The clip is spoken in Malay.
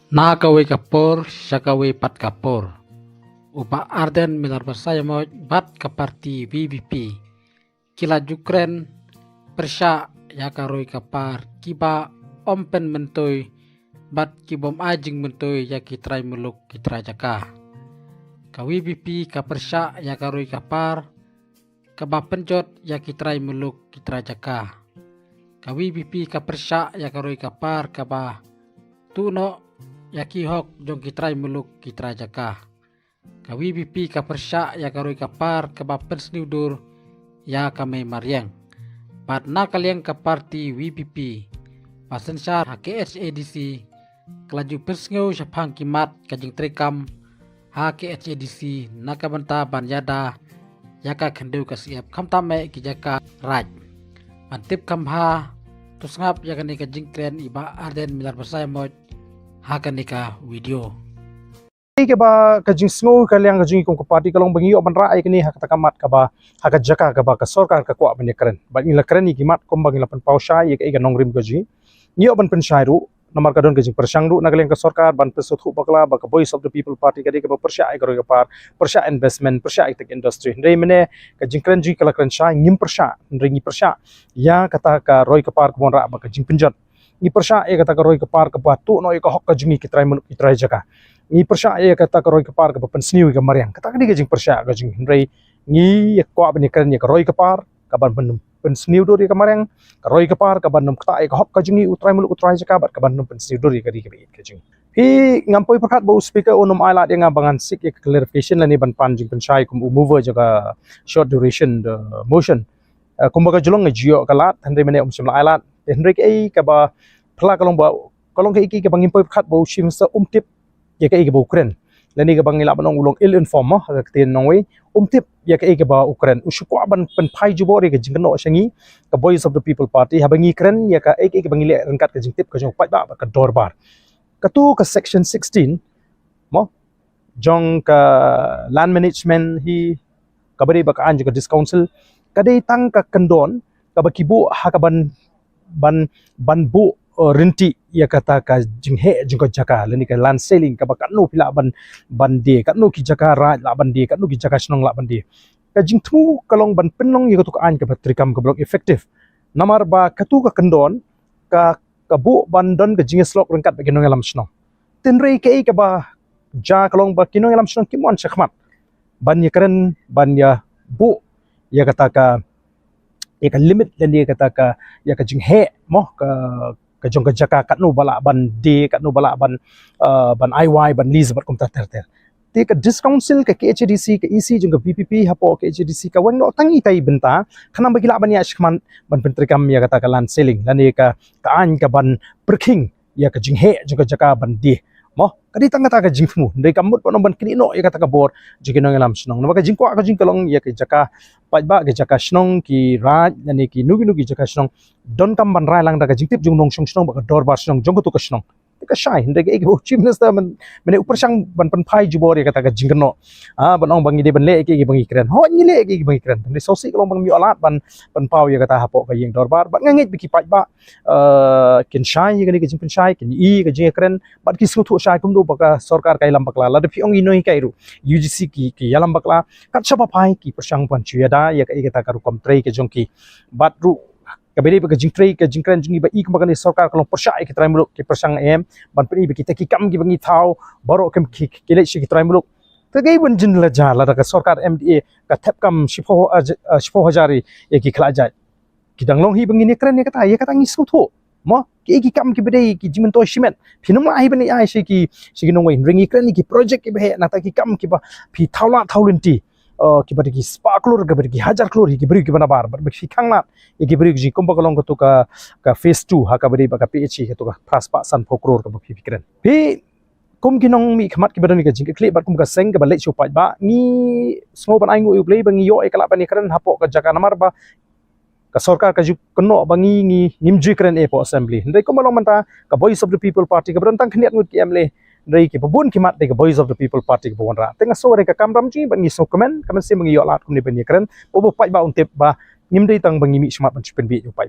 Nakawi kapur, syakawi pat kapur. Upa Arden milar bersaya mau bat ke parti VVP. Kila Jukren persya ya karoi kapar kiba ompen mentoi bat kibom ajing mentoi ya kitrai muluk kitra jaka. Ka VVP ka persya ya karoi kapar kaba penjot ya kitrai muluk kitra jaka. Ka VVP ka persya ya karoi kapar kaba tuno yaki hok jong kitrai muluk kitra jaka. Ka VVP ka persya ya karoi kapar kaba pensniudur ya kame mariang. Pat na kaliang ka parti VVP pasensar HKHADC kelaju persngeu syapang kimat kajing trekam HKHADC nakabanta banyada yaka kendeu kasiap kamtame ki jaka raj. Mantip kamha tusngap yakani kajing kren iba Arden milar bersaya moj hakanika video. Ke ba kajing sngo kaliang kajing kong parti kalong bangi oban raai kini hak takamat ka ba hak jaka ka ba ka sorkar ka kwa banya keren ba ila keren ni kimat kom bangi lapan pausha ye ka nongrim kajing ni oban pensyairu nomor kadon kajing persangru na kaliang ka sorkar ban pesothu bakla ba ka voice of the people party ka ba persya ai ka par persya investment persya tech industry ndai mene kajing keren ji kala keren sha ngim persya ndringi persya ya kata ka roi ka par ko ra ba kajing penjat ni persya e kata ka roi ka par ka batu no e ka hok kajing kitrai muluk kitrai jaka ni persya e kata ka roi ka par ka pensniu ka mariang kata ka kajing persya kajing ndrai ni kwa bani keren ya ka roi ka par ka ban pensniu do ka mariang ka roi ka par ka ban nom kta e ka hok kajing utrai muluk utrai jaka bat ka ban nom pensniu do ka di kajing hi ngampoi pakat bo speaker onum ailat yang abangan sik e clarification lani ban panjing pensyai kum mover jaga short duration the motion kumbaga julong ngejio kalat handai mene simla ailat Henrik ai ka ba phla kalong ba kalong ka iki ka bangim poi khat bo shim sa tip ya ka iki ba Ukraine lani ka bangila banong ulong ill inform ma ka tin nongwe tip ya ka iki ba Ukraine usukwa ban pen phai jubori ka jingno shangi ka voice of the people party habangi Ukraine ya ka iki ka bangile rangkat ka jingtip ka jong pai ba ka dorbar ka tu ka section 16 mo jong ka land management hi kabari ba ka anju ka disc council kadai tang ka kendon ka bakibu hakaban ban bu rinti ya kata ka jinghe jingko jaka leni ka land selling ka bakanu pila ban de kanu ki jaka ra la ban de kanu ki jaka snong la ban de ka jingtu kalong ban penong ya tu ka an ka batrikam ka blok effective namar ba katu ka kendon ka bu bandon ka jinges lok rengkat ba kinong alam snong tenrei ke ka ba ja kalong ba kinong alam snong kimon chakhmat ban ya keren ban ya bu ya kata ka ya ka limit dan dia kata ka ya ka jing he mo ka jong ka jaka kat nu bala ban de kat nu bala ban ban IY ban lease bat kum ta ter ti ka discouncil ka KHDC ka EC jong ka PPP hapo KHDC ka wan no tangi kai benta khanam bagila ban ya shman ban pentrikam ya kata ka land selling lan ka an ka ban perking ya ka jing he jong ka jaka ban de mo kadi tanga ta ka jingmu ndai kamut pa ban kini no ya kata ka bor jigino ngalam snong no ka jingko ka jingkalong ya ka jaka pajba ke jaka snong ki raj yani ki nugi jaka snong don kam ban rai lang da ka jingtip jung nong snong ba ka dor bar snong jong to ka snong ka shai ndai ka ek chief minister mene upar sang ban pan phai jubor ya kata ka jingno ban ong bangi de ban le ke bangi kren ho ni le ke bangi kren ndai sosi kalong bang mi alat ban pau ya kata hapo ka yeng dor bar ban ngangit biki pajba kin shai ya ka jing pen shai kin ka jing kren bat ki su thu shai kum do baka sorkar kai lam bakla la de pi ong inoi kai ru UGC ki yalam bakla kat sapa pai ki persang pan chuyada ya ka kata ka ru kom trei ke jong ki bat ru kabeli ba jing trei ka jing kren jing ba ik bakani sorkar kalong persai ki trai muluk ki persang em ban pri bi kita ki kam ki bangi thau baro kem ki le shi ki trai muluk ta gai bun jin la ja la ka sorkar MDA ka thep kam shipho hajari ya ki khla jai ki danglong hi bangi ne kren ne kata ya kata ngi su tho mo ki kam ki bedai ki jimen to shimen phinum ai bani ai shi ki nongwei ringi kren ni ki project ki be na ta ki kam ki ba phi thawla thawlunti ki bari ki sparklor ga bari ki hajar klor ki bari ki bana bar bar ki khangna ki bari ki komba kalong ko to ka phase 2 ha ka bari ba ka PHC to ka phas pa san phokror ka phi kren phi kum ki nong mi khmat ki badani ka jing kle bat kum ka seng ka balai chupai ba ni smo ban ai ngu play bangi yo e kala bani kren hapo ka jaka namar ba ka sorkar ka juk kono bangi ngi nimji kren e po assembly ndai ko malong manta ka voice of the people party ka berantang khniat ngut ki amle ndai ki babun ki mat de ka voice of the people party ka bonra tenga sore ka kamram ji bangi so comment se bangi yo lat kum ni ban kren bo pai ba untep ba ngim dei tang bangi mi smat ban chipen bi yo pai